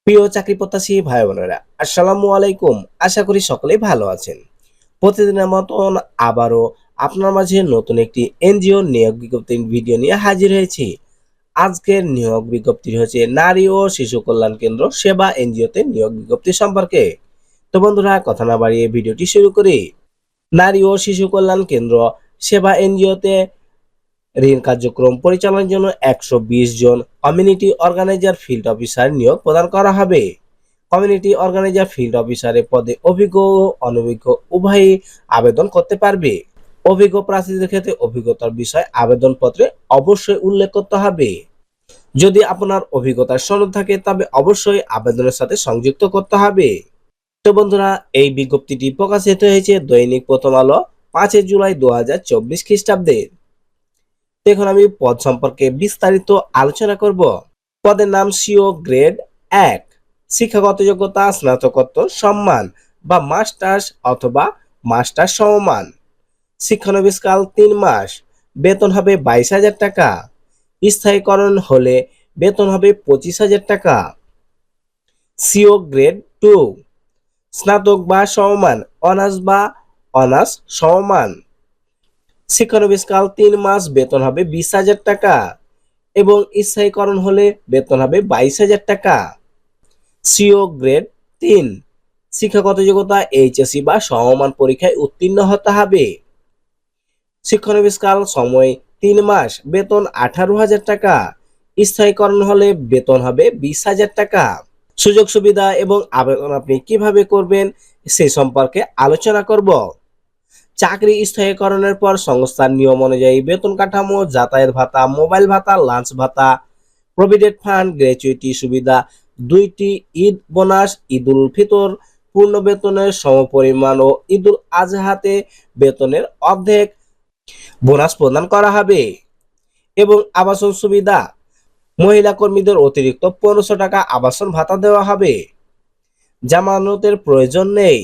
প্রিয় চাকরি প্রত্যাশী ভাই বোনেরা, আসসালামু আলাইকুম। আশা করি সকলেই ভালো আছেন। প্রতিদিনের মতন আবারও আপনার মাঝে নতুন একটি এনজিও নিয়োগ বিজ্ঞপ্তির ভিডিও নিয়ে হাজির হয়েছি। আজকের নিয়োগ বিজ্ঞপ্তি হচ্ছে নারী ও শিশু কল্যাণ কেন্দ্র সেবা এনজিওতে নিয়োগ বিজ্ঞপ্তি সম্পর্কে। তো বন্ধুরা, কথা না বাড়িয়ে ভিডিওটি শুরু করি। নারী ও শিশু কল্যাণ কেন্দ্র সেবা এনজিওতে ঋণ কার্যক্রম পরিচালনার জন্য 120 জন কমিউনিটি অর্গানাইজার ফিল্ড অফিসার নিয়োগ প্রদান করা হবে। কমিউনিটি অর্গানাইজার ফিল্ড অফিসারের পদে অভিজ্ঞ ও অনভিজ্ঞ উভয়ই আবেদন করতে পারবে। অভিজ্ঞ প্রার্থীদের ক্ষেত্রে অভিজ্ঞতার বিষয় আবেদনপত্রে অবশ্যই উল্লেখ করতে হবে। যদি আপনার অভিজ্ঞতার সনদ থাকে তবে অবশ্যই আবেদনের সাথে সংযুক্ত করতে হবে। তো বন্ধুরা, এই বিজ্ঞপ্তিটি প্রকাশিত হয়েছে দৈনিক প্রথম আলো 5 জুলাই 2024 খ্রিস্টাব্দে। এখন আমি পদ সম্পর্কে বিস্তারিত আলোচনা করব। পদের নাম সিও গ্রেড 1। শিক্ষাগত যোগ্যতা স্নাতকোত্তর সম্মান বা মাস্টার্স অথবা মাস্টার সমমান। শিক্ষানবিশকাল 3 মাস। বেতন হবে 22,000 টাকা। স্থায়ীকরণ হলে বেতন হবে 25,000 টাকা। CO grade 2। স্নাতক বা সমমান, অনার্স বা অনার্স সমমান। শিক্ষানবিশকাল 3 মাস, বেতন হবে 20,000 টাকা এবং স্থায়ীকরণ হলে বেতন হবে 22,000 টাকা। CO grade 3। শিক্ষাগত যোগ্যতা এইচএসসি বা সমমান পরীক্ষায় উত্তীর্ণ হতে হবে। শিক্ষানবিশকাল সময় 3 মাস, বেতন 18,000 টাকা। স্থায়ীকরণ হলে বেতন হবে 20,000 টাকা। সুযোগ সুবিধা এবং আবেদন আপনি কিভাবে করবেন সে সম্পর্কে আলোচনা করব। চাকরি স্থায়ীকরণের পর সংস্থার নিয়ম অনুযায়ী বেতন কাঠামো, যাতায়াত ভাতা, মোবাইল ভাতা, লাঞ্চ ভাতা, প্রভিডেন্ট ফান্ড, গ্র্যাচুইটি সুবিধা, 2টি ঈদ বোনাস, ঈদুল ফিতর পূর্ণ বেতনের সমপরিমাণ ও ঈদুল আজহাতে বেতনের অর্ধেক বোনাস প্রদান করা হবে এবং আবাসন সুবিধা, মহিলা কর্মীদের অতিরিক্ত 1500 টাকা আবাসন ভাতা দেওয়া হবে। জামানতের প্রয়োজন নেই।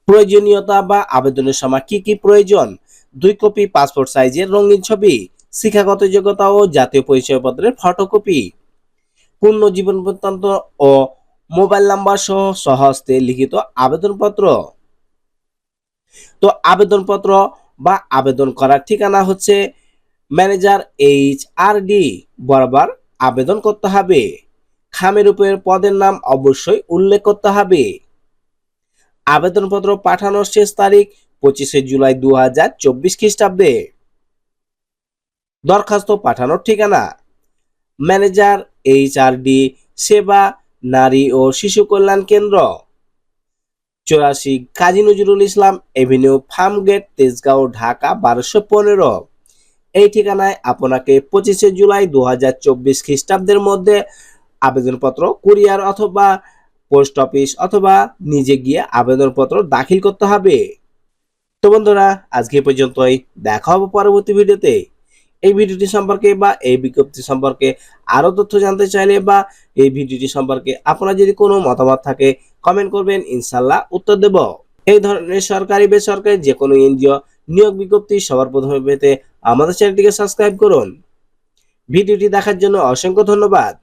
প্রয়োজনীয়তা বা আবেদনের সময় কি কি প্রয়োজন: 2 কপি পাসপোর্ট সাইজের রঙিন ছবি, শিক্ষাগত যোগ্যতা ও জাতীয় পরিচয়পত্রের ফটোকপি, পূর্ণ জীবন বৃত্তান্ত ও মোবাইল নাম্বার সহ স্বহস্তে লিখিত আবেদনপত্র। তো আবেদনপত্র বা আবেদন করার ঠিকানা হচ্ছে ম্যানেজার HRD বরাবর আবেদন করতে হবে। খামের উপরের পদের নাম অবশ্যই উল্লেখ করতে হবে। আবেদনপত্র পাঠানোর শেষ তারিখ 25 জুলাই 2024 খ্রিস্টাব্দে। দরখাস্ত পাঠানোর ঠিকানা ম্যানেজার HRD সেবা, নারী ও শিশু কল্যাণ কেন্দ্র, 84 কাজী নজরুল ইসলাম এভিনিউ, ফার্ম গেট, তেজগাঁও, ঢাকা 1215। এই ঠিকানায় আপনাকে 25 জুলাই 2024 খ্রিস্টাব্দের মধ্যে আবেদনপত্র কুরিয়ার অথবা পোস্ট অফিস অথবা নিজে গিয়ে আবেদনপত্র দাখিল করতে হবে। তো বন্ধুরা, আজকে পর্যন্তই। দেখা হবে পরবর্তী ভিডিওতে। এই ভিডিওটি সম্পর্কে বা এই বিজ্ঞপ্তি সম্পর্কে আরো তথ্য জানতে চাইলে বা এই ভিডিওটি সম্পর্কে আপনার যদি কোনো মতামত থাকে কমেন্ট করবেন, ইনশাল্লাহ উত্তর দেব। এই ধরনের সরকারি বেসরকারি যে কোনো এনজিও নিয়োগ বিজ্ঞপ্তি সবার প্রথমে পেতে আমাদের চ্যানেলটিকে সাবস্ক্রাইব করুন। ভিডিওটি দেখার জন্য অসংখ্য ধন্যবাদ।